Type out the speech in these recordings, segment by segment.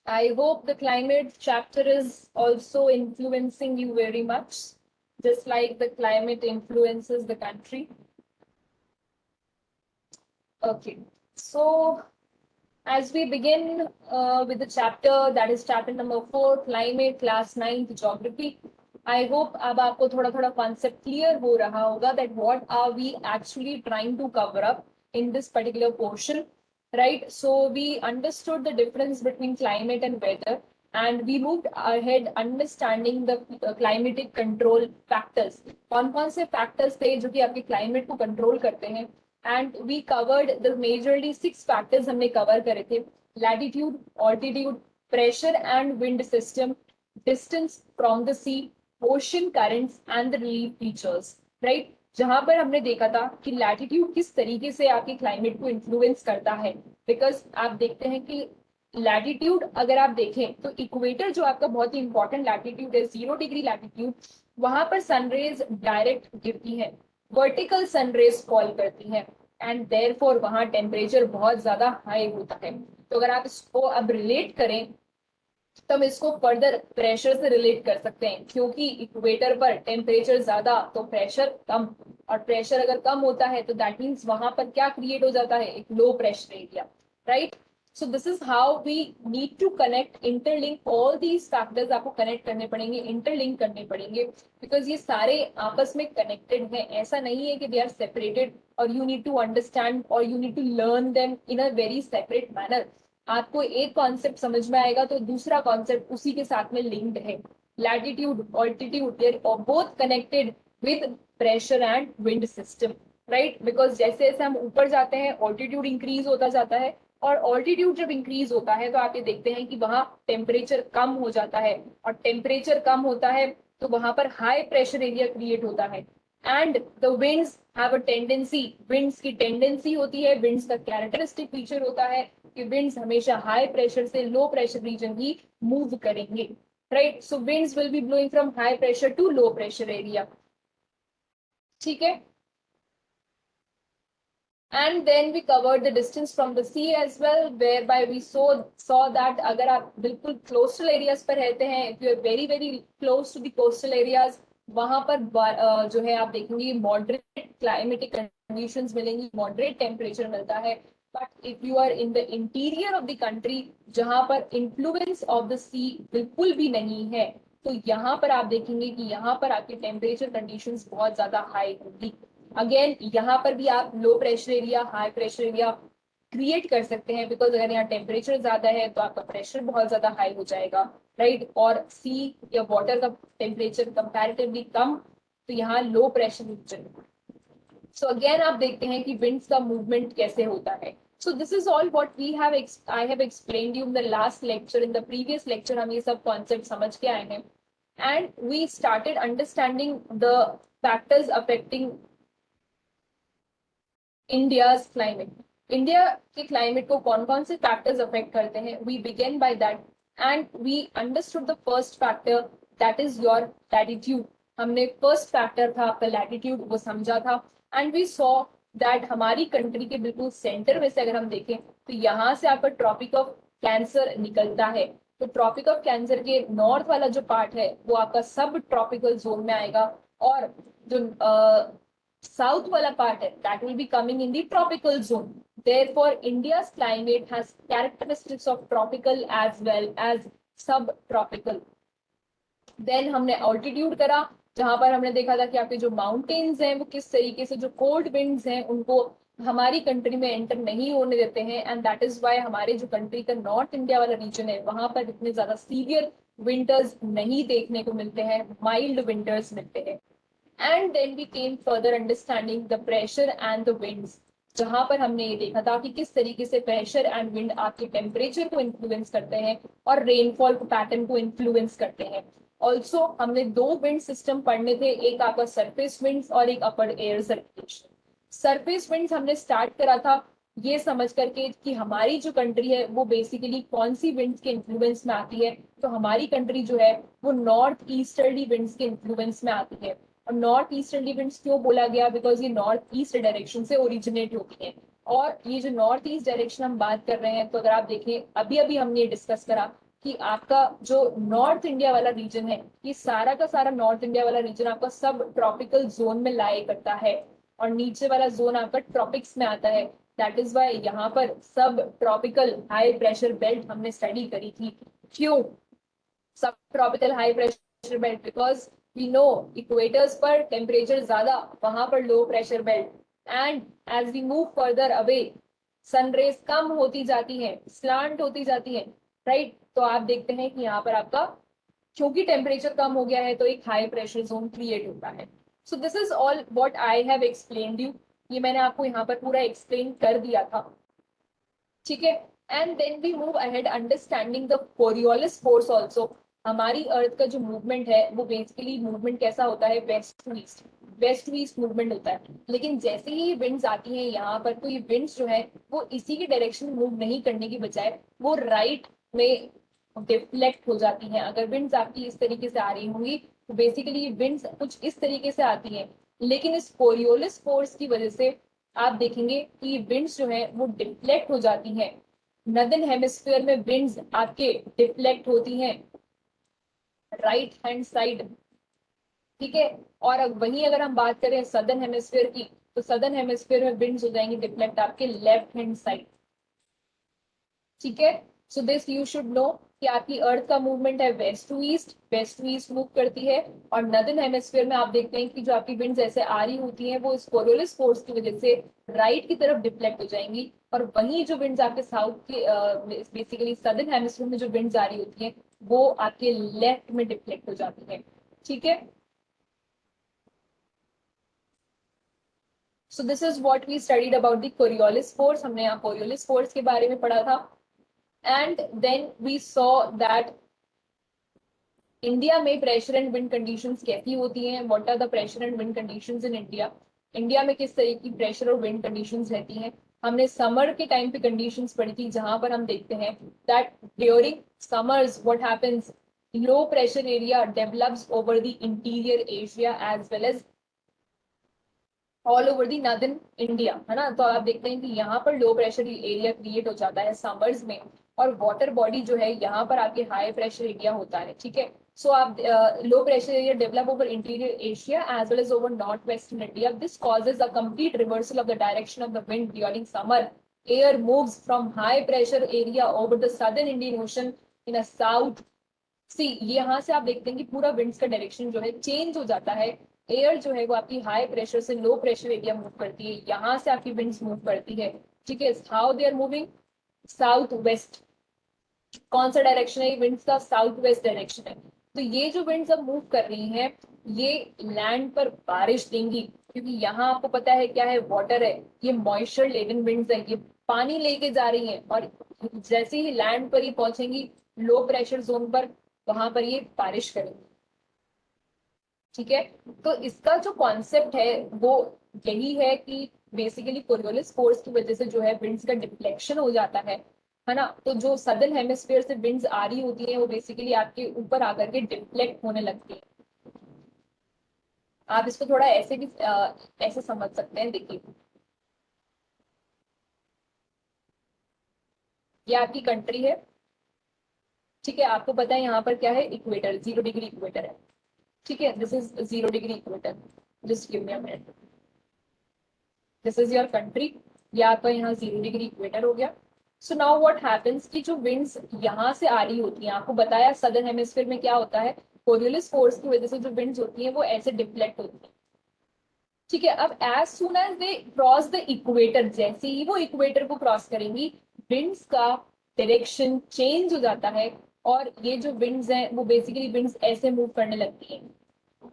I hope the climate chapter is also influencing you very much, just like the climate influences the country. Okay, so as we begin with the chapter, that is chapter number 4, climate, class 9th geography. I hope अब आपको थोड़ा थोड़ा concept clear हो रहा होगा that what are we actually trying to cover up in this particular portion, right? So we understood the difference between climate and weather, and we moved ahead understanding the climatic control factors. कौन-कौन से factors थे जो कि आपके climate को control करते हैं? And we covered the majorly 6 factors हमने cover करे थे. Latitude, altitude, pressure and wind system, distance from the sea, ocean currents and the relief features, right? जहां पर हमने देखा था कि लैटिट्यूड किस तरीके से आपके क्लाइमेट को इन्फ्लुएंस करता है, बिकॉज आप देखते हैं कि लैटिट्यूड अगर आप देखें तो इक्वेटर जो आपका बहुत ही इंपॉर्टेंट लैटिट्यूड है 0 डिग्री लैटिट्यूड, वहां पर सनरेज डायरेक्ट गिरती है, वर्टिकल सनरेज फॉल करती है एंड देयरफॉर वहां टेम्परेचर बहुत ज्यादा हाई होता है. तो अगर आप इसको अब रिलेट करें तो हम इसको फर्दर प्रेशर से रिलेट कर सकते हैं, क्योंकि इक्वेटर पर टेम्परेचर ज्यादा तो प्रेशर कम, और प्रेशर अगर कम होता है तो दैट मीन्स वहां पर क्या क्रिएट हो जाता है, एक low pressure area, right? So this is how we need to connect, interlink all these factors. आपको कनेक्ट करने पड़ेंगे, इंटरलिंक करने पड़ेंगे, बिकॉज ये सारे आपस में कनेक्टेड हैं. ऐसा नहीं है कि दे आर सेपरेटेड और यू नीड टू अंडरस्टैंड और you need to learn them in a very separate manner. आपको एक कॉन्सेप्ट समझ में आएगा तो दूसरा कॉन्सेप्ट उसी के साथ में लिंक्ड है. Latitude, altitude, they are both connected with pressure and wind system, right? Because जैसे जैसे हम ऊपर जाते हैं ऑल्टीट्यूड इंक्रीज होता जाता है, और ऑल्टीट्यूड जब इंक्रीज होता है तो आप ये देखते हैं कि वहां टेम्परेचर कम हो जाता है, और टेम्परेचर कम होता है तो वहां पर हाई प्रेशर एरिया क्रिएट होता है. And the winds have a tendency, winds की टेंडेंसी होती है, विंड्स का कैरेक्टरिस्टिक फीचर होता है कि विंड्स हमेशा हाई प्रेशर से लो प्रेशर रीजन ही मूव करेंगे, right? So winds will be blowing from high pressure to low pressure area, ठीक है? And then we covered the distance from the sea as well, whereby we saw that अगर आप बिल्कुल coastal areas पर रहते हैं, if you are very very close to the coastal areas, वहां पर जो है आप देखेंगे moderate climatic conditions मिलेंगी, moderate temperature मिलता है. But if you are in the interior of the country, जहां पर influence of the sea बिल्कुल भी नहीं है, तो यहाँ पर आप देखेंगे कि यहाँ पर आपकी टेम्परेचर कंडीशंस बहुत ज्यादा हाई होगी. अगेन यहाँ पर भी आप low pressure area, high pressure area create कर सकते हैं, बिकॉज अगर यहाँ टेम्परेचर ज्यादा है तो आपका प्रेशर बहुत ज्यादा हाई हो जाएगा, राइट? और सी या वाटर का टेम्परेचर कंपैरेटिवली कम, तो यहाँ लो प्रेशर रीजन. सो अगेन आप देखते हैं कि विंड्स का मूवमेंट कैसे होता है. So this is all what I have explained you in the last lecture. In the previous lecture हम ये सब concept समझ के आए हैं, and we started understanding the factors affecting India's climate. India के क्लाइमेट को कौन कौन से फैक्टर्स अफेक्ट करते हैं, we began by that and we understood the first factor, that is your latitude. हमने फर्स्ट फैक्टर था आपका लैटिट्यूड, वो समझा था. एंड वी सॉ दैट हमारी कंट्री के बिल्कुल सेंटर में से अगर हम देखें तो यहाँ से आपका ट्रॉपिक ऑफ कैंसर निकलता है. तो ट्रॉपिक ऑफ कैंसर के नॉर्थ वाला जो पार्ट है वो आपका सब ट्रॉपिकल जोन में आएगा, और जो south wala part hai, that will be coming in the tropical zone. Therefore India's climate has characteristics of tropical as well as subtropical. Then हमने altitude करा, जहां पर हमने देखा था कि आपके जो माउंटेन्स हैं वो किस तरीके से जो कोल्ड विंड्स हैं उनको हमारी कंट्री में एंटर नहीं होने देते हैं, एंड दैट इज वाई हमारे जो कंट्री का नॉर्थ इंडिया वाला रीजन है वहां पर इतने ज्यादा सीवियर विंटर्स नहीं देखने को मिलते हैं, माइल्ड विंटर्स मिलते हैं. And then we came further understanding the pressure and the winds, जहां पर हमने ये देखा था कि किस तरीके से प्रेशर एंड विंड आपके टेम्परेचर को इन्फ्लुएंस करते हैं और रेनफॉल पैटर्न को इन्फ्लुएंस करते हैं. ऑल्सो हमने दो विंड सिस्टम पढ़ने थे, एक आपका सरफेस विंड्स और एक अपर एयर सर्कुलेशन. सरफेस विंड्स हमने स्टार्ट करा था ये समझ करके कि हमारी जो कंट्री है वो बेसिकली कौन सी विंड्स के इन्फ्लुएंस में आती है. तो हमारी कंट्री जो है वो नॉर्थ ईस्टर्ली विंड्स के इन्फ्लुएंस में आती है. और नॉर्थ ईस्टर्ली विंड्स क्यों बोला गया, बिकॉज ये नॉर्थ ईस्ट डायरेक्शन से ओरिजिनेट होती है. और ये जो नॉर्थ ईस्ट डायरेक्शन हम बात कर रहे हैं, तो अगर आप देखें अभी अभी हमने ये डिस्कस करा कि आपका जो नॉर्थ इंडिया वाला रीजन है, ये सारा का सारा नॉर्थ इंडिया वाला रीजन आपका सब ट्रॉपिकल जोन में लाई करता है और नीचे वाला जोन आपका ट्रॉपिक्स में आता है। दैट इज वाई यहाँ पर subtropical high pressure belt हमने स्टडी करी थी। क्यों subtropical high pressure belt? Because we know equators पर टेम्परेचर ज्यादा, वहां पर low pressure belt. And as we move further away sun rays कम होती जाती है, स्लांट होती जाती है, राइट? तो आप देखते हैं कि यहाँ पर आपका क्योंकि टेम्परेचर कम हो गया है तो एक हाई प्रेशर जोन क्रिएट होता है। So this is all what I have explained you. ये मैंने आपको यहाँ पर पूरा एक्सप्लेन कर दिया था, ठीक है। And then we move ahead understanding the Coriolis force also. हमारी अर्थ का जो मूवमेंट है वो बेसिकली मूवमेंट कैसा होता है? West to east, west to east movement होता है। लेकिन जैसे ही ये विंड्स आती हैं यहाँ पर, तो ये विंड्स जो है वो इसी की डायरेक्शन मूव नहीं करने की बजाय वो राइट में डिफ्लेक्ट हो जाती हैं। अगर विंड्स आपकी इस तरीके से आ रही होंगी तो बेसिकली ये विंड्स कुछ इस तरीके से आती हैं, लेकिन इस कोरियोलिस फोर्स की वजह से आप देखेंगे कि विंड्स जो है वो डिफ्लेक्ट हो जाती हैं। नॉर्दर्न हेमिस्फीयर में विंड्स आपके डिफ्लेक्ट होती हैं राइट हैंड साइड, ठीक है। और अब वहीं अगर हम बात करें सदर्न हेमिस्फीयर की, तो सदर्न हेमिस्फीयर में विंड्स हो जाएंगी डिफ्लेक्ट आपके लेफ्ट हैंड साइड, ठीक है। So this you should no कि आपकी अर्थ का मूवमेंट है वेस्ट टू ईस्ट मूव करती है। और नॉर्दर्न हेमिस्फीयर में आप देखते हैं कि जो आपकी विंड्स ऐसे आ रही होती हैं वो इस कोरियोलिस फोर्स की वजह से राइट की तरफ डिफ्लेक्ट हो जाएंगी। और वहीं जो विंड्स आपके साउथ के बेसिकली सदर्न हेमिस्फीयर में जो विंड्स आ रही होती हैं वो आपके लेफ्ट में डिफ्लेक्ट हो जाती है, ठीक है। So this is what we studied about the Coriolis force. हमने यहाँ कोरियोलिस फोर्स के बारे में पढ़ा था। And then we saw that India में प्रेशर एंड विंड कंडीशंस कैसी होती हैं, what are the pressure and wind conditions in India. India में किस तरह की प्रेशर और विंड कंडीशंस रहती हैं। हमने समर के टाइम पे कंडीशंस पढ़ी थी, जहां पर हम देखते हैं that during summers what happens, low pressure area develops over the interior Asia as well as all over the northern India, है ना। तो आप देखते हैं कि यहाँ पर लो प्रेशर एरिया क्रिएट हो जाता है समर्स में, और वाटर बॉडी जो है यहाँ पर आपके हाई प्रेशर एरिया होता है, ठीक है। सो आप low pressure area develop over interior Asia as well as over north western India. This causes a complete reversal of the direction of the wind during summer. Air moves from high pressure area over the southern Indian Ocean in a south sea. यहाँ से आप देखते हैं कि पूरा winds का direction जो है चेंज हो जाता है। एयर जो है वो आपकी हाई प्रेशर से लो प्रेशर एरिया मूव करती है, यहाँ से आपकी विंड्स मूव करती है, ठीक है। How they are moving? South west. कौन सा डायरेक्शन है विंड्स का? साउथ वेस्ट डायरेक्शन है। तो ये जो विंड्स अब मूव कर रही हैं ये लैंड पर बारिश देंगी, क्योंकि यहाँ आपको पता है क्या है? वाटर है, ये मॉइस्चर लेडन विंड्स है, ये पानी लेके जा रही हैं, और जैसे ही लैंड पर ही पहुंचेंगी लो प्रेशर जोन पर, वहां पर ये बारिश करेंगी, ठीक है। तो इसका जो कॉन्सेप्ट है वो यही है कि बेसिकली कोरियोलिस फोर्स की वजह से जो है विंड्स का डिफ्लेक्शन हो जाता है ना। तो जो सदर्न हेमिस्फीयर से विंड्स आ रही होती है वो बेसिकली आपके ऊपर आकर के डिफ्लेक्ट होने लगती है। आप इसको थोड़ा ऐसे भी ऐसे समझ सकते हैं, देखिए ये आपकी कंट्री है, ठीक है। आपको पता है यहाँ पर क्या है? इक्वेटर, 0 डिग्री इक्वेटर है, ठीक है। This is 0 degree equator. Just give me a minute. This is your country, या आपका यहाँ 0 डिग्री इक्वेटर हो गया। सो नाउ व्हाट हैपेंस कि जो विंड्स यहाँ से आ रही होती हैं, आपको बताया सदर्न हेमिस्फीयर में क्या होता है, कोरियोलिस फोर्स की वजह से जो विंड्स होती हैं वो ऐसे डिफ्लेक्ट होती हैं, ठीक है। अब as soon as they cross the equator, जैसे ही वो इक्वेटर को क्रॉस करेंगी विंड्स का डायरेक्शन चेंज हो जाता है, और ये जो विंड्स हैं वो बेसिकली विंड्स ऐसे मूव करने लगती हैं।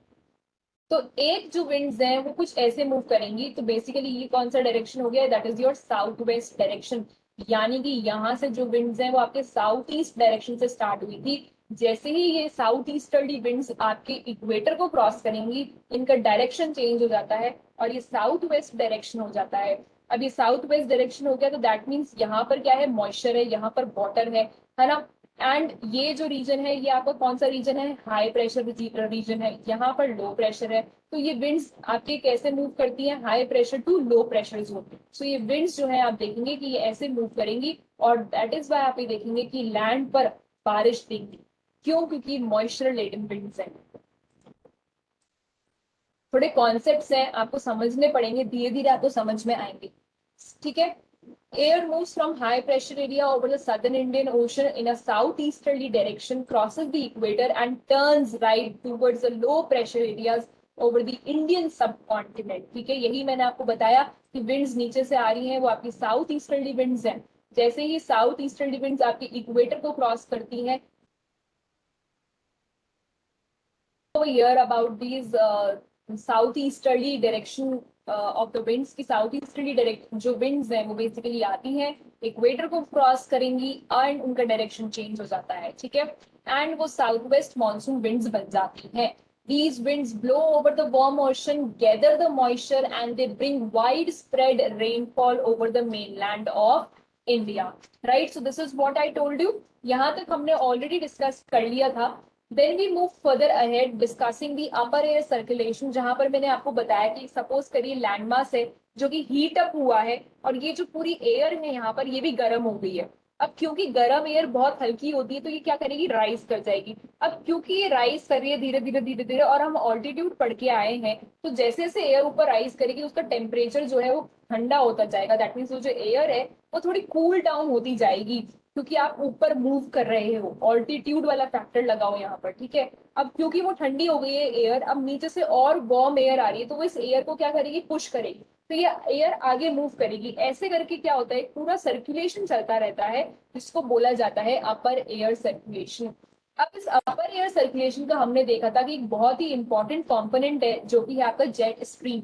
तो एक जो विंड्स हैं वो कुछ ऐसे मूव करेंगी, तो बेसिकली ये कौन सा डायरेक्शन हो गया? That is your south west direction. यानी कि यहाँ से जो विंड्स हैं वो आपके साउथ ईस्ट डायरेक्शन से स्टार्ट हुई थी। जैसे ही ये साउथ ईस्टर्ली विंड्स आपके इक्वेटर को क्रॉस करेंगी इनका डायरेक्शन चेंज हो जाता है और ये साउथ वेस्ट डायरेक्शन हो जाता है। अब ये साउथ वेस्ट डायरेक्शन हो गया तो दैट मीन्स यहाँ पर क्या है? मॉइस्चर है, यहाँ पर वाटर है ना। एंड ये जो रीजन है ये आपका कौन सा रीजन है? हाई प्रेशर रीजन है, यहाँ पर लो प्रेशर है। तो ये विंड्स आपके कैसे मूव करती हैं? High pressure to low pressure zone. So ये विंड्स जो है आप देखेंगे कि ये ऐसे मूव करेंगी, और दैट इज वाई आप ये देखेंगे कि लैंड पर बारिश देंगी। क्यों? क्योंकि मॉइस्चर लेडन विंड्स हैं। थोड़े कॉन्सेप्ट्स हैं, आपको समझने पड़ेंगे, धीरे धीरे आपको समझ में आएंगे। ठीक है। Air moves from high pressure area over the southern Indian Ocean in a southeasterly direction, crosses the equator and turns right towards the low pressure areas over the Indian subcontinent. ठीक है, यही मैंने आपको बताया कि विंड्स नीचे से आ रही हैं, वो आपकी साउथ ईस्टर्ली विंड्स हैं। जैसे ही साउथ ईस्टर्ली विंड्स आपके इक्वेटर को क्रॉस करती हैं, तो here about these south easterly direction of the winds की साउथ ईस्टर्ली डायरेक्शन जो विंड्स हैं वो बेसिकली आती हैं, इक्वेटर को क्रॉस करेंगी एंड उनका डायरेक्शन चेंज हो जाता है। ठीक है, एंड वो साउथ वेस्ट मानसून विंड्स बन जाती हैं। These winds blow over the warm ocean, gather the moisture, and they bring widespread rainfall over the mainland of India. Right? So this is what I told you. यहाँ तक हमने already discuss कर लिया था। Then we move further ahead discussing the upper air circulation, जहां पर मैंने आपको बताया कि सपोज करिए लैंडमास है जो कि हीट अप हुआ है और ये जो पूरी एयर है यहाँ पर ये भी गर्म हो गई है। अब क्योंकि गर्म एयर बहुत हल्की होती है तो ये क्या करेगी, राइज कर जाएगी। अब क्योंकि ये राइज कर रही है धीरे धीरे धीरे धीरे और हम ऑल्टीट्यूड पढ़ के आए हैं, तो जैसे जैसे एयर ऊपर राइज करेगी उसका टेम्परेचर जो है वो ठंडा होता जाएगा। दैट मीन्स वो जो एयर है वो थोड़ी कूल डाउन होती जाएगी, क्योंकि आप ऊपर मूव कर रहे हो, ऑल्टीट्यूड वाला फैक्टर लगाओ यहाँ पर। ठीक है, अब क्योंकि वो ठंडी हो गई है एयर, अब नीचे से और वार्म एयर आ रही है तो वो इस एयर को क्या करेगी, पुश करेगी, तो ये एयर आगे मूव करेगी। ऐसे करके क्या होता है, पूरा सर्कुलेशन चलता रहता है, जिसको बोला जाता है अपर एयर सर्कुलेशन। अब इस अपर एयर सर्कुलेशन का हमने देखा था कि एक बहुत ही इंपॉर्टेंट कंपोनेंट है जो कि है आपका जेट स्ट्रीम।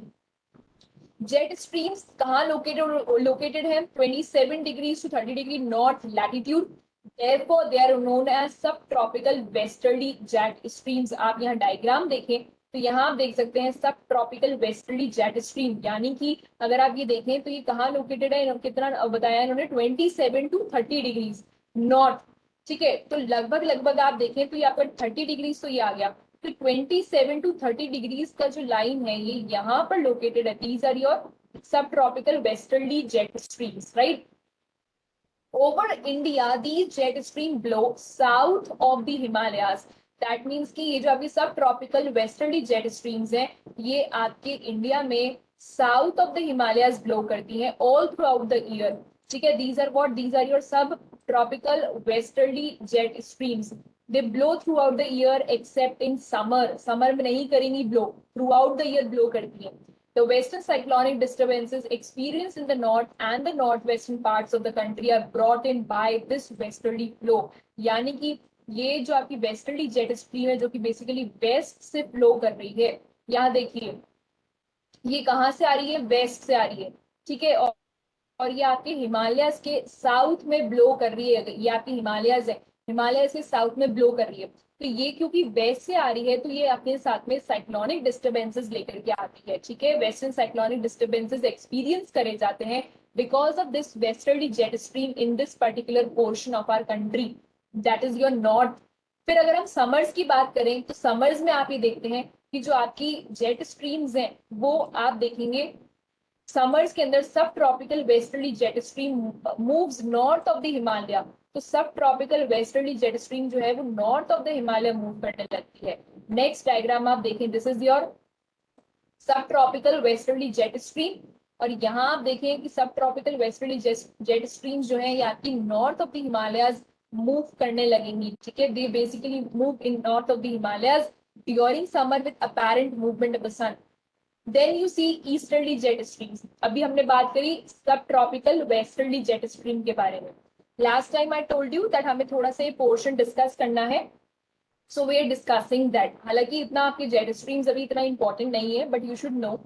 जेट स्ट्रीम्स कहाँ लोकेटेड है, 27 degrees to 30 degree north latitude. therefore they are known as subtropical westerly jet streams। आप यहाँ डायग्राम देखें तो यहाँ आप देख सकते हैं सब ट्रॉपिकल वेस्टर्ली जेट स्ट्रीम, यानी कि अगर आप ये देखें तो ये कहाँ लोकेटेड है, कितना बताया इन्होंने, 27 टू 30 डिग्रीज नॉर्थ। ठीक है, तो लगभग लगभग आप देखें तो ये आपका 30 डिग्रीज तो ये आ गया, तो 27 टू 30 डिग्रीज का जो लाइन है ये यहाँ पर लोकेटेड है। These are your subtropical westerly jet streams, right. Over India these jet stream blow south of the Himalayas। That means कि ये जो आपकी सब ट्रॉपिकल वेस्टर्ली जेट स्ट्रीम्स हैं ये आपके इंडिया में south of the Himalayas blow करती हैं all throughout the year. ठीक है, these are what, these are your subtropical westerly jet streams. They blow throughout the year except in summer, summer में नहीं करेंगी blow, throughout the year blow करती हैं। The western cyclonic disturbances experienced in the north and the northwestern parts of the country are brought in by this westerly flow। यानी कि ये जो आपकी वेस्टर्ली जेट स्ट्रीम है जो कि बेसिकली वेस्ट से फ्लो कर रही है, यहाँ देखिए ये कहाँ से आ रही है, वेस्ट से आ रही है। ठीक है, और ये आपके हिमालयस के साउथ में ब्लो कर रही है, ये आपके हिमालयस है, हिमालयस के साउथ में ब्लो कर रही है। तो ये क्योंकि वेस्ट से आ रही है तो ये अपने साथ में साइक्लोनिक डिस्टर्बेंसेस लेकर के आती है। ठीक है, वेस्टर्न साइक्लोनिक डिस्टर्बेंसेस एक्सपीरियंस करे जाते हैं because of this westerly jet stream in this particular portion of our country, that is your north. फिर अगर हम समर्स की बात करें तो समर्स में आप ये देखते हैं कि जो आपकी जेट स्ट्रीम्स हैं वो आप देखेंगे समर्स के अंदर सब tropical westerly jet stream moves north of the Himalaya. तो सब ट्रॉपिकल वेस्टर्ली जेट स्ट्रीम जो है वो north of the Himalaya move करने लगती है। नेक्स्ट डायग्राम आप देखें, this is your subtropical westerly jet stream, और यहाँ आप देखें कि सब ट्रॉपिकल वेस्टर्ली जेट स्ट्रीम जो है ये आपकी north of the Himalayas move करने लगेंगी। ठीक है, they basically move in north of the Himalayas during summer with apparent movement of the sun. Then you see easterly jet streams. अभी हमने बात करी सब ट्रॉपिकल वेस्टर्ली जेट स्ट्रीम के बारे में। Last time I told you that हमें थोड़ा सा ये पोर्शन डिस्कस करना है, so we are discussing that. हालांकि इतना आपके जेट स्ट्रीम्स अभी इतना इंपॉर्टेंट नहीं है, but you should know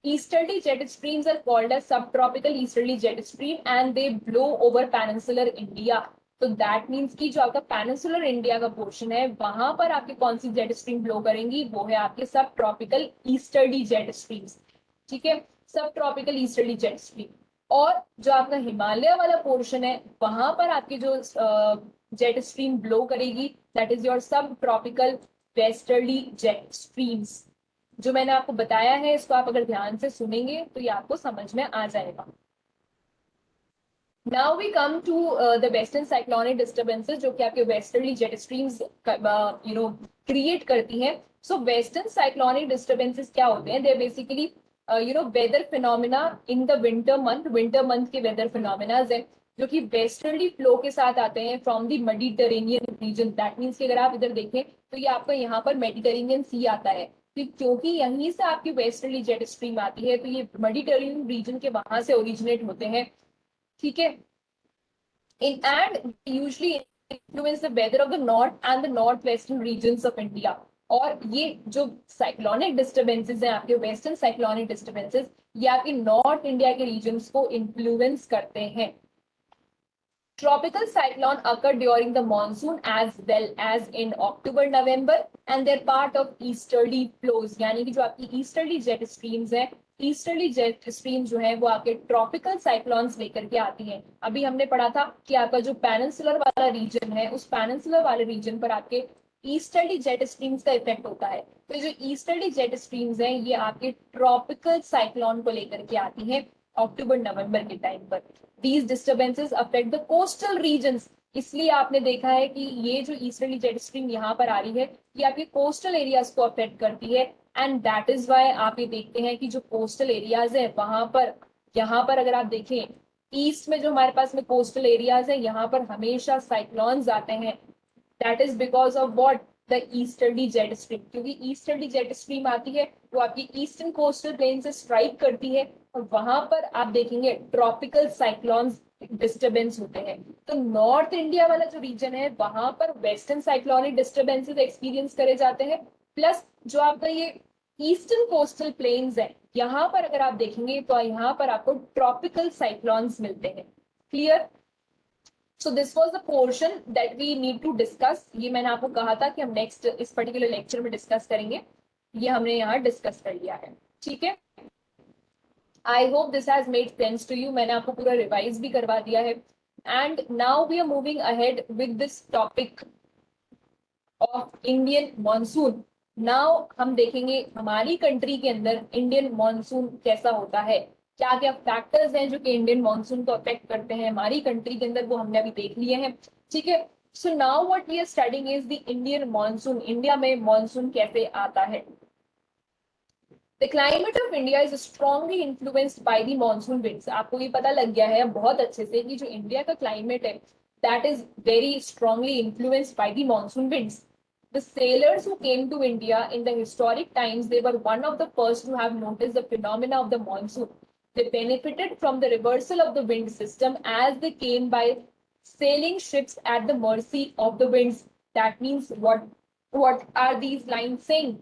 easterly jet streams are called as subtropical easterly jet stream and they blow over peninsular India. तो दैट मीन्स कि जो आपका पेनिनसुलर इंडिया का पोर्शन है वहां पर आपके कौन सी जेट स्ट्रीम ब्लो करेंगी, वो है आपके सब ट्रॉपिकल ईस्टर्ली जेट स्ट्रीम्स। ठीक है, सब ट्रॉपिकल ईस्टर्ली जेट स्ट्रीम। और जो आपका हिमालय वाला पोर्शन है वहां पर आपकी जो जेट स्ट्रीम ब्लो करेगी that is your subtropical westerly jet streams. जो मैंने आपको बताया है इसको आप अगर ध्यान से सुनेंगे तो ये आपको समझ में आ जाएगा। Now we come to the western cyclonic disturbances जो कि आपके westerly jet streams create करती हैं. So western cyclonic disturbances क्या होते हैं? They are basically weather phenomena in the winter month के weather phenomena है जो कि वेस्टर्ली फ्लो के साथ आते हैं from the Mediterranean reason. That means कि अगर आप इधर देखें तो ये आपका यहाँ पर मेडिटेरेनियन सी आता है, क्योंकि यहीं से आपकी वेस्टर्ली जेट स्ट्रीम आती है, तो ये मेडिटेरेनियन रीजन के वहां से ओरिजिनेट होते हैं. ठीक है. In and usually influence the weather of the north and the northwestern regions of India. और ये जो साइक्लोनिक डिस्टर्बेंसेस हैं आपके वेस्टर्न साइक्लोनिक डिस्टर्बेंसेस, ये आपके नॉर्थ इंडिया के रीजन्स को इन्फ्लुएंस करते हैं. Tropical cyclone occur during the monsoon as well as in October, November, and they're part of easterly flows. यानी कि जो आपकी easterly jet streams है, ईस्टर्ली जेट स्ट्रीम जो है वो आपके ट्रॉपिकल साइक्लोन्स लेकर के आती हैं. अभी हमने पढ़ा था कि आपका जो पेनिनसुलर वाला रीजन है, उस पेनिनसुलर वाले रीजन पर आपके ईस्टर्ली जेट स्ट्रीम्स का इफेक्ट होता है. तो जो ईस्टर्ली जेट स्ट्रीम्स हैं ये आपके ट्रॉपिकल साइक्लोन को लेकर के आती हैं अक्टूबर नवंबर के टाइम पर. These disturbances affect the coastal regions. इसलिए आपने देखा है कि ये जो ईस्टर्ली जेट स्ट्रीम यहाँ पर आ रही है ये आपके कोस्टल एरियाज को अफेक्ट करती है. एंड दैट इज वाई आप ये देखते हैं कि जो कोस्टल एरियाज है वहां पर, यहाँ पर अगर आप देखें ईस्ट में जो हमारे पास में कोस्टल एरियाज है यहाँ पर हमेशा साइक्लोन्स आते हैं. That is because of what? The easterly jet stream. क्योंकि ईस्टर्ली जेट स्ट्रीम आती है वो आपकी ईस्टर्न कोस्टल प्लेन से स्ट्राइक करती है और वहां पर आप देखेंगे ट्रॉपिकल साइक्लोन्स डिस्टर्बेंस होते हैं. तो नॉर्थ इंडिया वाला जो रीजन है वहां पर वेस्टर्न साइक्लोनिक डिस्टर्बेंसेस एक्सपीरियंस करे जाते हैं. प्लस जो आपका ये ईस्टर्न कोस्टल प्लेन्स है यहाँ पर अगर आप देखेंगे तो यहाँ पर आपको ट्रॉपिकल साइक्लोन्स मिलते हैं. Clear? So this was the portion that we need to discuss. ये मैंने आपको कहा था कि हम नेक्स्ट इस पर्टिकुलर लेक्चर में डिस्कस करेंगे. ये हमने यहाँ डिस्कस कर लिया है. ठीक है. I hope this has made sense to you. मैंने आपको पूरा रिवाइज भी करवा दिया है. And now we are moving ahead with this topic of Indian monsoon. Now हम देखेंगे हमारी कंट्री के अंदर इंडियन मॉनसून कैसा होता है, क्या क्या फैक्टर्स हैं जो कि इंडियन मॉनसून को अफेक्ट करते हैं हमारी कंट्री के अंदर, वो हमने अभी देख लिए हैं. ठीक है. So now what we are studying is the Indian monsoon. India में मॉनसून कैसे आता है. The climate of India is strongly influenced by the monsoon winds. आपको ये पता लग गया है बहुत अच्छे से कि जो इंडिया का क्लाइमेट है that is very strongly influenced by the monsoon winds. The sailors who came to India in the historic times, they were one of the first to have noticed the phenomena of the monsoon. They benefited from the reversal of the wind system as they came by sailing ships at the mercy of the winds. That means what are these lines saying?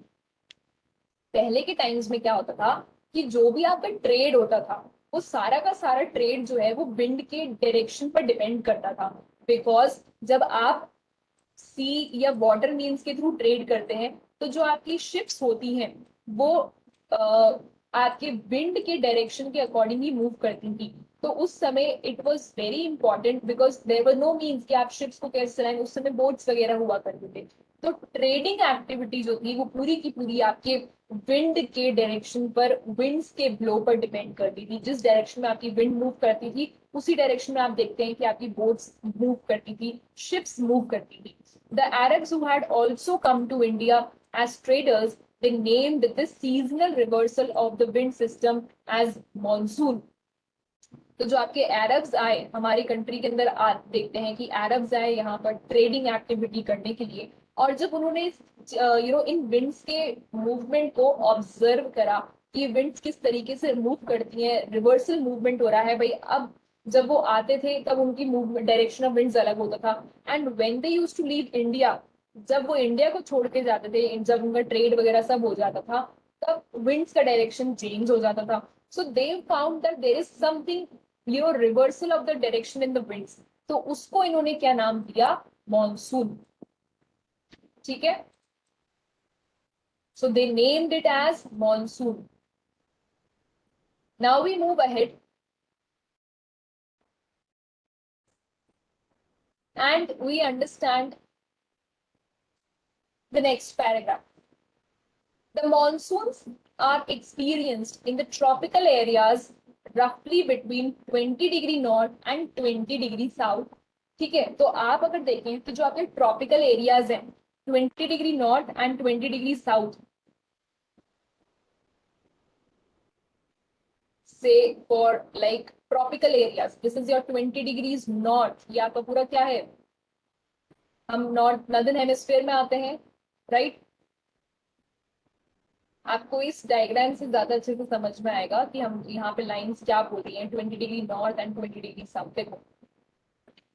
पहले के times में क्या होता था कि जो भी आपका ट्रेड होता था वो सारा का सारा ट्रेड जो है वो विंड के डायरेक्शन पर डिपेंड करता था. बिकॉज जब आप सी या वाटर मीन्स के थ्रू ट्रेड करते हैं तो जो आपकी शिप्स होती हैं वो आपके विंड के डायरेक्शन के अकॉर्डिंग ही मूव करती थी. तो उस समय it was very important because there were no means कि आप शिप्स को कैसे चलाएं. उस समय बोट्स वगैरह हुआ करते थे. तो ट्रेडिंग एक्टिविटी जो थी वो पूरी की पूरी आपके विंड के डायरेक्शन पर, विंड्स के ब्लो पर डिपेंड करती थी. जिस डायरेक्शन में आपकी विंड मूव करती थी उसी डायरेक्शन में आप देखते हैं कि आपकी बोट्स मूव करती थी, शिप्स मूव करती थी. The Arabs who had also come to India as traders, they named this seasonal reversal of the wind system as monsoon. तो जो आपके अरब्स आए हमारी कंट्री के अंदर देखते हैं कि अरब्स आए यहाँ पर ट्रेडिंग एक्टिविटी करने के लिए. और जब उन्होंने इन विंड्स के मूवमेंट को ऑब्जर्व करा कि विंड्स किस तरीके से मूव करती हैं, रिवर्सल मूवमेंट हो रहा है भाई. अब जब वो आते थे तब उनकी मूवमेंट डायरेक्शन ऑफ विंड्स अलग होता था. And when they used to leave India, जब वो इंडिया को छोड़ के जाते थे, जब उनका ट्रेड वगैरह सब हो जाता था तब विंड्स का डायरेक्शन चेंज हो जाता था. So they found that there is something reversal of the direction in the winds. तो उसको इन्होंने क्या नाम दिया? मॉनसून. ठीक है. So they named it as monsoon. Now we move ahead and we understand the next paragraph. The monsoons are experienced in the tropical areas रफली between 20 degree north and 20 degree south. ठीक है, तो आप अगर देखें तो जो आपके ट्रॉपिकल एरियाज हैं 20 degree north and 20 degree south से for like tropical areas, this is your 20 degrees north, ये आपका पूरा क्या है, हम नॉर्थ नॉर्दर्न हेमिस्फीयर में आते हैं, राइट। आपको इस डायग्राम से ज्यादा अच्छे से समझ में आएगा कि हम यहाँ पे लाइंस क्या बोल रही हैं, 20 degree north and 20 degree south. देखो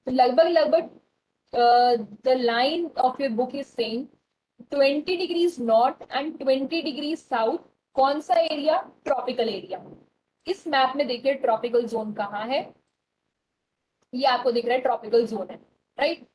तो लगभग लगभग the line of your book is same, 20 degrees north and 20 degree south. कौन सा एरिया, ट्रॉपिकल एरिया। इस मैप में देखिए ट्रॉपिकल जोन कहाँ है, ये आपको दिख रहा है ट्रॉपिकल जोन है, राइट।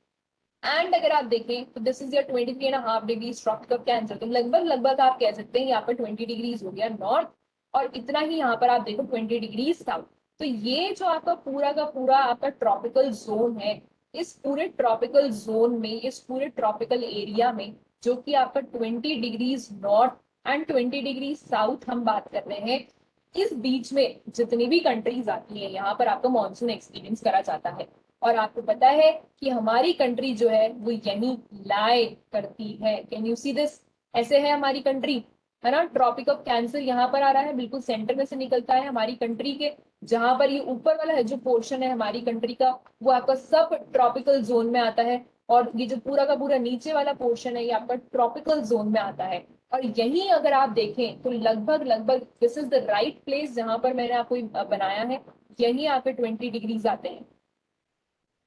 एंड अगर आप देखें तो this is your 23.5 degree tropical cancer, तो लगभग लगभग आप कह सकते हैं यहाँ पर 20 डिग्रीज हो गया नॉर्थ, और इतना ही यहाँ पर आप देखो 20 डिग्री साउथ। तो ये जो आपका पूरा का पूरा आपका ट्रॉपिकल जोन है, इस पूरे ट्रॉपिकल जोन में, इस पूरे ट्रॉपिकल एरिया में जो कि आपका 20 degrees north and 20 degree south हम बात कर रहे हैं, इस बीच में जितनी भी कंट्रीज आती है यहाँ पर आपका मानसून एक्सपीरियंस करा जाता है। और आपको पता है कि हमारी कंट्री जो है वो यही लाई करती है, कैन यू सी दिस, ऐसे है हमारी कंट्री, है ना। ट्रॉपिक ऑफ कैंसर यहाँ पर आ रहा है, बिल्कुल सेंटर में से निकलता है हमारी कंट्री के, जहां पर ये ऊपर वाला है जो पोर्शन है हमारी कंट्री का, वो आपका सब ट्रॉपिकल जोन में आता है, और ये जो पूरा का पूरा नीचे वाला पोर्शन है ये आपका ट्रॉपिकल जोन में आता है। और यही अगर आप देखें तो लगभग लगभग this is the right place जहां पर मैंने आपको बनाया है, यही आपके 20 डिग्रीज आते हैं,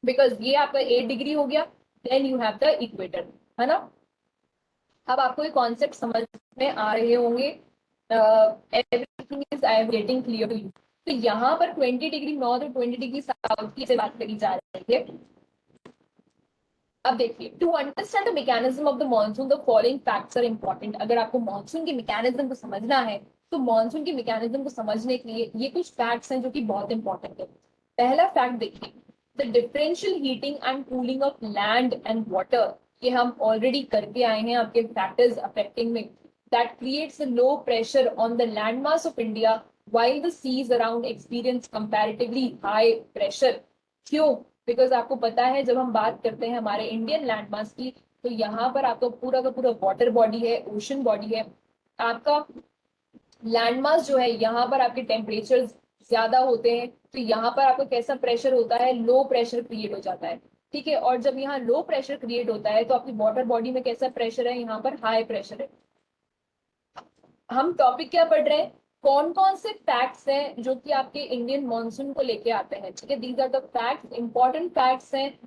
बिकॉज ये आपका 8 डिग्री हो गया, then you have the equator, है ना। अब आपको ये कॉन्सेप्ट समझ में आ रहे होंगे, everything is I am getting clear to you. तो यहाँ पर 20 डिग्री नॉर्थ और 20 डिग्री साउथ की से बात करी जा रही है। अब देखिए, to understand the mechanism of the monsoon the following facts are important. अगर आपको मॉनसून के मैकेनिज्म को समझना है तो मॉनसून के मैकेनिज्म को समझने के लिए ये कुछ फैक्ट्स हैं जो कि बहुत इंपॉर्टेंट है। पहला फैक्ट देखिए, the differential heating and cooling of land and water, ये हम ऑलरेडी करके आए हैं आपके फैक्टर्स अफेक्टिंग में, that creates a low pressure on the land mass of India while the seas around experience comparatively high pressure। क्यों, because आपको पता है जब हम बात करते हैं हमारे इंडियन लैंड मास की, तो यहाँ पर आपका पूरा का पूरा वाटर बॉडी है, ओशन बॉडी है। आपका लैंड मास जो है यहाँ पर आपके टेम्परेचर ज्यादा होते हैं, तो यहाँ पर आपका कैसा प्रेशर होता है, लो प्रेशर क्रिएट हो जाता है। ठीक है, और जब यहाँ लो प्रेशर क्रिएट होता है तो आपकी वाटर बॉडी में कैसा प्रेशर है, यहाँ पर हाई प्रेशर है। हम टॉपिक क्या पढ़ रहे हैं, कौन कौन से फैक्ट्स हैं जो कि आपके इंडियन मॉनसून को लेके आते हैं। ठीक है, these are the facts, important facts हैं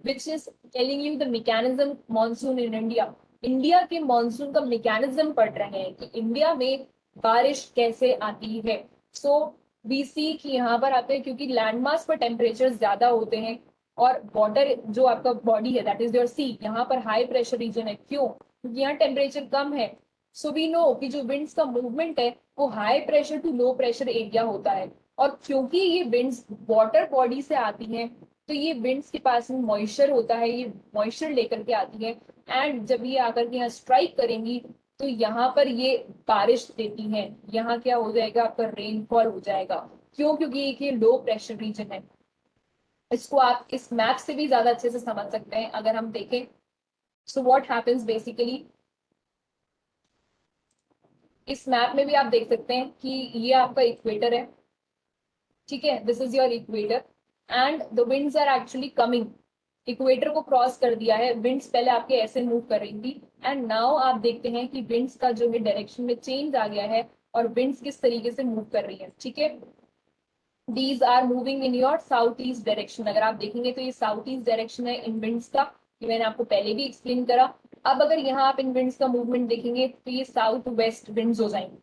which is telling you the mechanism monsoon in India. India के मॉनसून का मैकेनिज्म पढ़ रहे हैं कि इंडिया में बारिश कैसे आती है। सो वी सी कि यहाँ पर आते हैं क्योंकि लैंडमास पर टेम्परेचर ज्यादा होते हैं, और वाटर जो आपका बॉडी है दैट इज योर सी, यहाँ पर हाई प्रेशर रीजन है। क्यों, क्योंकि यहाँ टेम्परेचर कम है। सो वी नो कि जो विंड्स का मूवमेंट है वो high pressure to low pressure area होता है। और क्योंकि ये विंड्स वाटर बॉडी से आती हैं, तो ये विंड्स के पास में मॉइस्चर होता है, ये मॉइस्चर लेकर के आती है, एंड जब ये आकर के यहाँ स्ट्राइक करेंगी तो यहाँ पर ये बारिश देती हैं, यहाँ क्या हो जाएगा, आपका रेनफॉल हो जाएगा। क्यों, क्योंकि एक ये लो प्रेशर रीजन है। इसको आप इस मैप से भी ज्यादा अच्छे से समझ सकते हैं अगर हम देखें। सो व्हाट हैपेंस बेसिकली, इस मैप में भी आप देख सकते हैं कि ये आपका इक्वेटर है। ठीक है, this is your equator and the winds are actually coming, equator को क्रॉस कर दिया है, विंड्स पहले आपके ऐसे मूव कर रही थी, एंड नाउ आप देखते हैं कि विंड्स का जो है डायरेक्शन में चेंज आ गया है, और विंड्स किस तरीके से मूव कर रही है। ठीक है, these are moving in your south east direction. अगर आप देखेंगे तो ये साउथ ईस्ट डायरेक्शन है इन विंड्स का, ये मैंने आपको पहले भी एक्सप्लेन करा। अब अगर यहाँ आप इन विंड्स का मूवमेंट देखेंगे तो ये साउथ वेस्ट विंड्स हो जाएंगे।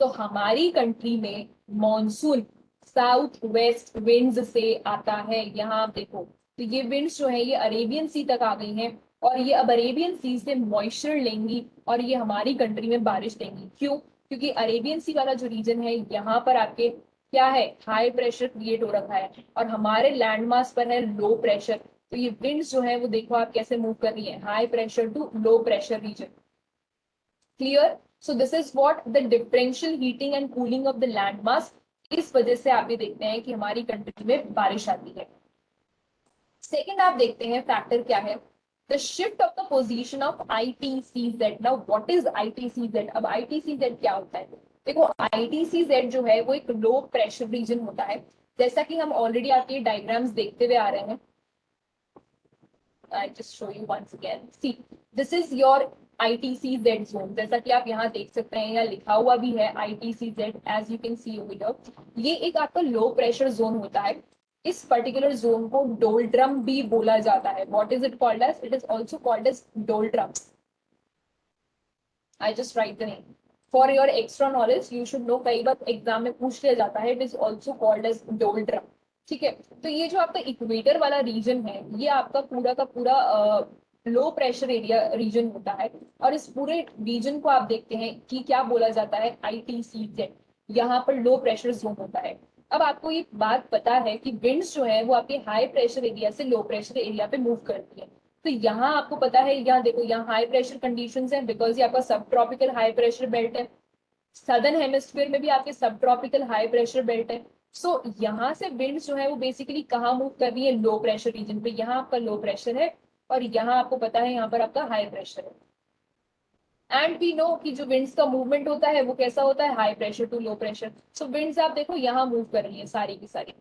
तो हमारी कंट्री में मॉनसून साउथ वेस्ट विंड्स से आता है। यहाँ आप देखो तो ये विंड्स जो है ये अरेबियन सी तक आ गई हैं, और ये अब अरेबियन सी से मॉइस्चर लेंगी और ये हमारी कंट्री में बारिश देंगी। क्यों, क्योंकि अरेबियन सी वाला जो रीजन है यहाँ पर आपके क्या है, हाई प्रेशर क्रिएट हो रखा है, और हमारे लैंड मास पर है लो प्रेशर। तो ये विंड्स जो है वो देखो आप कैसे मूव कर रही है, high pressure to low pressure region. Clear, so this is what the differential heating and cooling of the land mass इस वजह से आप ये देखते हैं कि हमारी कंट्री में बारिश आती है। सेकेंड आप देखते हैं फैक्टर क्या है, the shift of the position of ITCZ। Now what is ITCZ? अब ITCZ क्या होता है? देखो ITCZ जो है वो एक लो प्रेशर रीजन होता है, जैसा कि हम ऑलरेडी आपके डायग्राम्स देखते हुए आ रहे हैं। I just show you once again. See, this is your ITCZ zone. जैसा कि आप यहाँ देख सकते हैं, यहाँ लिखा हुआ भी है ITCZ, as you can see over here. ये एक आपका लो प्रेशर जोन होता है। इस पर्टिकुलर जोन को डोल्ड्रम भी बोला जाता है। What is it called as? It is also called as doldrums. I just write the name. For your extra knowledge, you should know, कई बार एग्जाम में पूछ लिया जाता है, it is also called as doldrum. ठीक है, तो ये जो आपका इक्वेटर वाला रीजन है, ये आपका पूरा का पूरा लो प्रेशर एरिया रीजन होता है। और इस पूरे रीजन को आप देखते हैं कि क्या बोला जाता है, ITCZ। यहाँ पर लो प्रेशर जोन होता है। अब आपको ये बात पता है कि विंड्स जो है वो आपके हाई प्रेशर एरिया से लो प्रेशर एरिया पे मूव करती है। तो यहाँ आपको पता है, यहाँ देखो, यहाँ हाई प्रेशर कंडीशंस हैं, बिकॉज ये आपका सब ट्रॉपिकल हाई प्रेशर बेल्ट है। सदर्न हेमिस्फीयर में भी आपके सब ट्रॉपिकल हाई प्रेशर बेल्ट है। सो यहाँ से विंड्स जो है वो बेसिकली कहाँ मूव कर रही है, लो प्रेशर रीजन पे। यहाँ आपका लो प्रेशर है और यहाँ आपको पता है यहाँ पर आपका हाई प्रेशर है। एंड वी नो कि जो विंड्स का मूवमेंट होता है वो कैसा होता है, high pressure to low pressure. So winds आप देखो यहाँ मूव कर रही है सारी की सारी।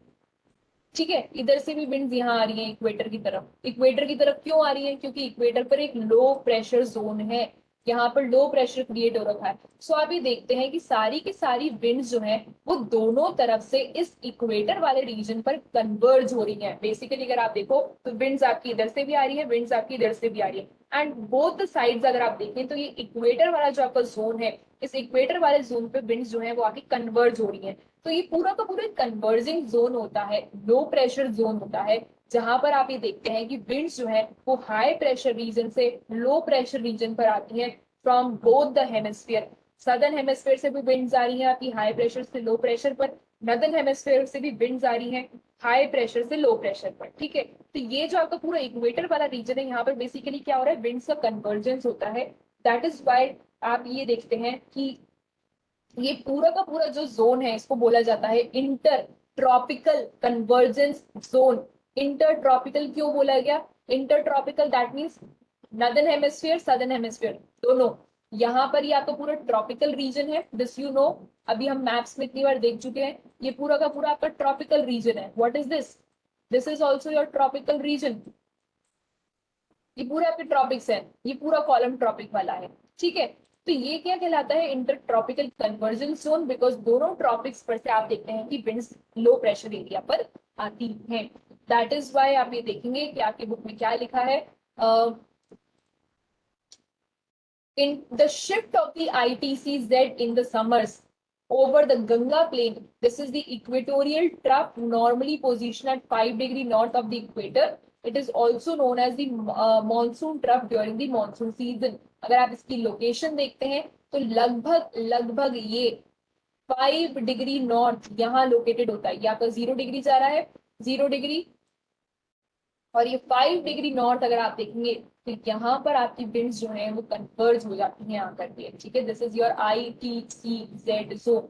ठीक है, इधर से भी विंड्स यहाँ आ रही है इक्वेटर की तरफ। इक्वेटर की तरफ क्यों आ रही है? क्योंकि इक्वेटर पर एक लो प्रेशर जोन है, यहाँ पर लो प्रेशर क्रिएट हो रखा है। सो आप ये देखते हैं कि सारी की सारी विंड्स जो है वो दोनों तरफ से इस इक्वेटर वाले रीजन पर कन्वर्ज हो रही है। बेसिकली अगर आप देखो तो विंड्स आपकी इधर से भी आ रही है, विंड्स आपकी इधर से भी आ रही है। एंड बोथ साइड्स अगर आप देखें तो ये इक्वेटर वाला जो आपका जोन है, इस इक्वेटर वाले जोन पे विंड्स जो है वो आके कन्वर्ज हो रही है। तो ये पूरा का पूरा कन्वर्जिंग जोन होता है, लो प्रेशर जोन होता है, जहां पर आप ये देखते हैं कि विंड्स जो है वो हाई प्रेशर रीजन से लो प्रेशर रीजन पर आती है from both the hemisphere. Southern hemisphere से भी विंड्स आ रही है आपकी हाई प्रेशर से लो प्रेशर पर, नॉर्दर्न हेमिस्फीयर से भी विंड्स आ रही है हाई प्रेशर से लो प्रेशर पर। ठीक है, तो ये जो आपका पूरा इक्वेटर वाला रीजन है, यहाँ पर बेसिकली क्या हो रहा है, विंड्स का कन्वर्जेंस होता है। दैट इज वाई आप ये देखते हैं कि ये पूरा का पूरा जो जोन है इसको बोला जाता है inter tropical convergence zone. Inter tropical क्यों बोला गया? Inter tropical that means northern hemisphere southern hemisphere दोनों। यहाँ पर ये आपका पूरा ट्रॉपिकल रीजन है, दिस यू नो। अभी हम मैप्स में इतनी बार देख चुके हैं, ये पूरा का पूरा आपका ट्रॉपिकल रीजन है। What is this? This is also your tropical region. ये पूरे आपके ट्रॉपिक्स है, ये पूरा कॉलम ट्रॉपिक वाला है। ठीक है, तो ये क्या कहलाता है, inter tropical convergence zone, because दोनों ट्रॉपिक्स पर से आप देखते हैं कि विंड्स लो प्रेशर एरिया पर आती हैं। दैट इज वाई आप ये देखेंगे कि आपकी बुक में क्या लिखा है, in the shift of the ITCZ in the summers over the Ganga plain. This is the equatorial trough normally positioned at 5 degrees north of the equator. It is also known as the monsoon trough during the monsoon season. अगर आप इसकी location देखते हैं तो लगभग लगभग ये 5 degree north यहाँ लोकेटेड होता है। ये आपका 0 डिग्री जा रहा है, 0 डिग्री, और ये 5 डिग्री नॉर्थ अगर आप देखेंगे तो यहाँ पर आपकी विंड्स जो है वो कन्वर्ज हो जाती हैं आकर के। ठीक है, this is your ITCZ zone.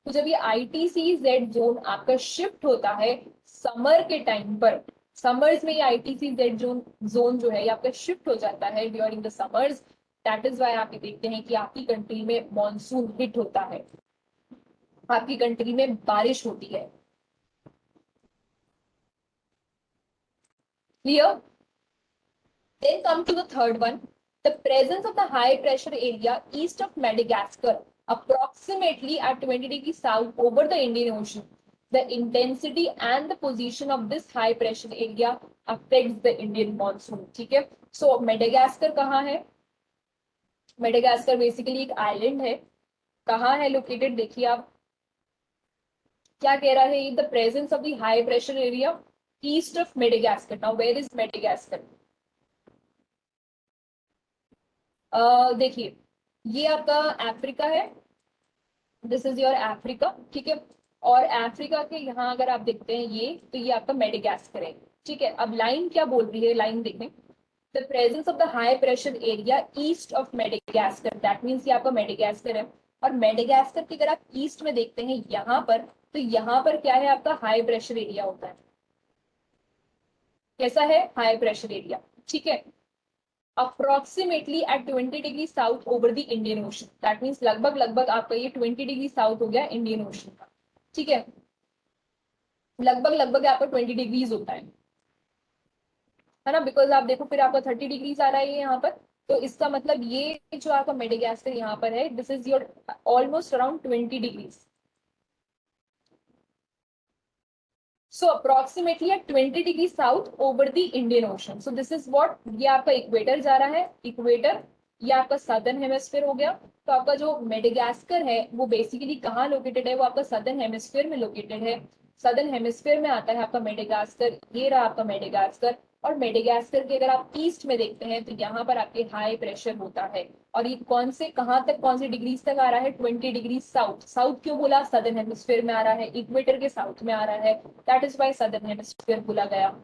तो जब ये ITCZ जोन आपका शिफ्ट होता है समर के टाइम पर, समर्स में ये ITCZ जोन जो है ये आपका शिफ्ट हो जाता है during the summers. That is why आप ये देखते हैं कि आपकी कंट्री में मॉनसून हिट होता है, आपकी कंट्री में बारिश होती है। Clear? Then come to the third one, the presence of the high pressure area east of Madagascar, approximately at 20 degrees south over the Indian Ocean. The intensity and the position of this high pressure area affects the Indian monsoon. ठीक है, so Madagascar कहाँ है? Madagascar basically एक island है। कहाँ है located? देखिए आप क्या कह रहा है ये, the presence of the high pressure area east of Madagascar. Now where is Madagascar? देखिए ये आपका अफ्रीका है, दिस इज योर अफ्रीका। ठीक है, और अफ्रीका के यहाँ अगर आप देखते हैं ये, तो ये आपका मेडागास्कर है। ठीक है, अब लाइन क्या बोल रही है, लाइन देखें, the presence of the high pressure area east of Madagascar, that means ये आपका मेडागास्कर है। और मेडागास्कर की अगर आप ईस्ट में देखते हैं यहाँ पर, तो यहाँ पर क्या है, आपका हाई प्रेशर एरिया होता है। कैसा है, हाई प्रेशर एरिया, ठीक है। Approximately at 20 degree south over the Indian ocean, that means लगभग लगभग आपका ये 20 डिग्री साउथ हो गया इंडियन ओशन का, ठीक है। लगभग लगभग आपका 20 डिग्रीज होता है ना, बिकॉज आप देखो फिर आपका 30 डिग्रीज आ रहा है यहाँ पर। तो इसका मतलब ये जो आपका मेडागास्कर यहाँ पर है, this is your almost around 20 degrees. So approximately at 20 degree south over the Indian ocean, so this is what, ये आपका इक्वेटर जा रहा है, इक्वेटर, ये आपका सदर्न हेमिस्फीयर हो गया। तो आपका जो मेडागास्कर है वो बेसिकली कहाँ लोकेटेड है, वो आपका सदर्न हेमिस्फीयर में लोकेटेड है। सदर्न हेमिस्फीयर में आता है आपका मेडागास्कर, ये रहा आपका मेडागास्कर। और मेडागास्कर के अगर आप ईस्ट में देखते हैं तो यहाँ पर आपके हाई प्रेशर होता है। और ये कौन से कहाँ तक, कौन सी डिग्रीज तक आ रहा है, 20 डिग्री साउथ। साउथ क्यों बोला, सदर्न हेमिस्फीयर में आ रहा है, इक्वेटर के साउथ में आ रहा है, that is why southern hemisphere बोला गया।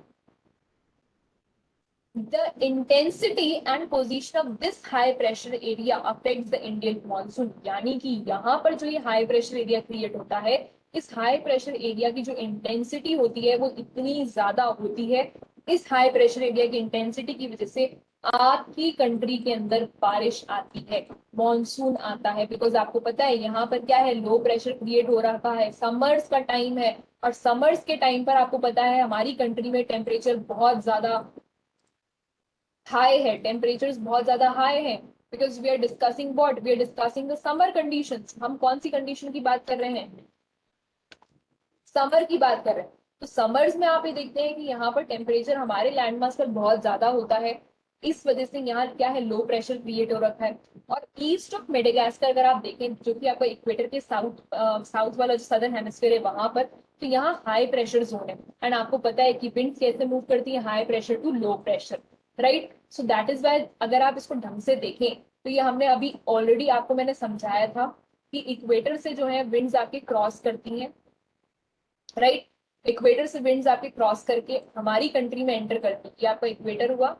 The intensity and position of this high pressure area affects the Indian monsoon, यानी कि यहाँ पर जो ये हाई प्रेशर एरिया क्रिएट होता है, इस हाई प्रेशर एरिया की जो इंटेंसिटी होती है वो इतनी ज्यादा होती है। इस हाई प्रेशर एरिया की इंटेंसिटी की वजह से आपकी कंट्री के अंदर बारिश आती है, मॉनसून आता है। बिकॉज आपको पता है यहाँ पर क्या है, लो प्रेशर क्रिएट हो रहा है, समर्स का टाइम है। और समर्स के टाइम पर आपको पता है हमारी कंट्री में टेम्परेचर बहुत ज्यादा हाई है, टेम्परेचर बहुत ज्यादा हाई है। Because we are discussing what, we are discussing the summer conditions. हम कौन सी कंडीशन की बात कर रहे हैं, समर की बात कर रहे हैं। तो समर्स में आप ये देखते हैं कि यहाँ पर टेम्परेचर हमारे लैंड मास पर बहुत ज्यादा होता है। इस वजह से यहाँ क्या है, लो प्रेशर क्रिएट हो रखा है। और ईस्ट ऑफ मेडागास्कर अगर आप देखें, जो कि आपका इक्वेटर के साउथ वाला जो सदर्न हेमिस्फीयर है वहां पर, तो यहाँ हाई प्रेशर जोन है। एंड आपको पता है कि विंड कैसे मूव करती है, high pressure to low pressure, right. So that is why अगर आप इसको ढंग से देखें तो ये हमने अभी ऑलरेडी आपको मैंने समझाया था कि इक्वेटर से जो है विंड्स आपके क्रॉस करती हैं, राइट। इक्वेटर से विंड्स आपके क्रॉस करके हमारी कंट्री में एंटर करती है। ये आपका इक्वेटर हुआ,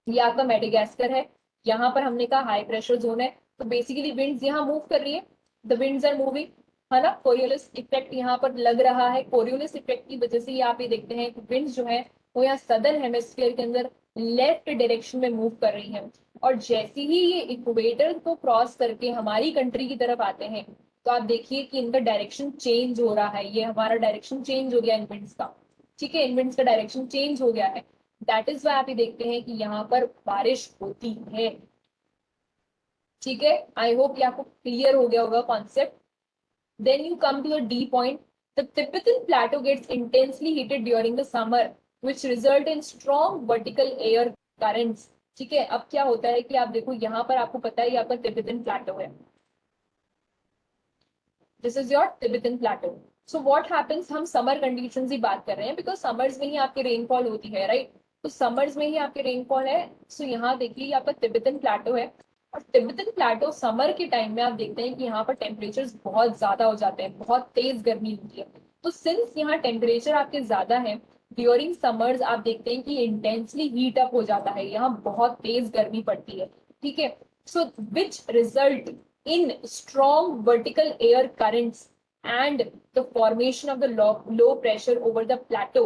ये आपका मेडागास्कर है। यहाँ पर हमने कहा हाई प्रेशर जोन है। तो बेसिकली विंड्स यहाँ मूव कर रही है, द विंड्स आर मूविंग, है ना। कोरियोलिस इफेक्ट यहाँ पर लग रहा है। कोरियोलिस इफेक्ट की वजह से आप ये देखते हैं कि विंड्स जो है वो यहाँ सदर्न हेमिस्फीयर के अंदर लेफ्ट डायरेक्शन में मूव कर रही है। और जैसे ही ये इक्वेटर को क्रॉस करके हमारी कंट्री की तरफ आते हैं, तो आप देखिए कि इनका डायरेक्शन चेंज हो रहा है। ये हमारा डायरेक्शन चेंज हो गया इन विंड्स का, ठीक है, इन विंड्स का डायरेक्शन चेंज हो गया है। दैट इज वाई आप ये देखते हैं कि यहाँ पर बारिश होती है, ठीक है। आई होप ये आपको क्लियर हो गया होगा concept. Then you come to the D point, the Tibetan plateau gets intensely heated during the summer which result in strong vertical air currents, ठीक है। अब क्या होता है कि आप देखो यहाँ पर आपको पता है ये आपका तिब्बतन प्लेटो है, this is your Tibetan plateau. So what happens, हम समर कंडीशंस ही बात कर रहे हैं बिकॉज समर्स में ही आपके रेनफॉल होती है, राइट। तो समर्स में ही आपके रेनफॉल है। सो यहाँ देखिए ये आपका तिब्बतन प्लेटो है। और तिब्बतन प्लेटो समर के टाइम में आप देखते हैं कि यहाँ पर टेम्परेचर बहुत ज्यादा हो जाते हैं, बहुत तेज गर्मी होती है। तो सिंस यहाँ टेम्परेचर आपके ज्यादा है, ड्यूरिंग समर्स आप देखते हैं कि इंटेंसली हीट अप हो जाता है, यहाँ बहुत तेज गर्मी पड़ती है, ठीक है। So which result in strong vertical air currents and the formation of the low pressure over the plateau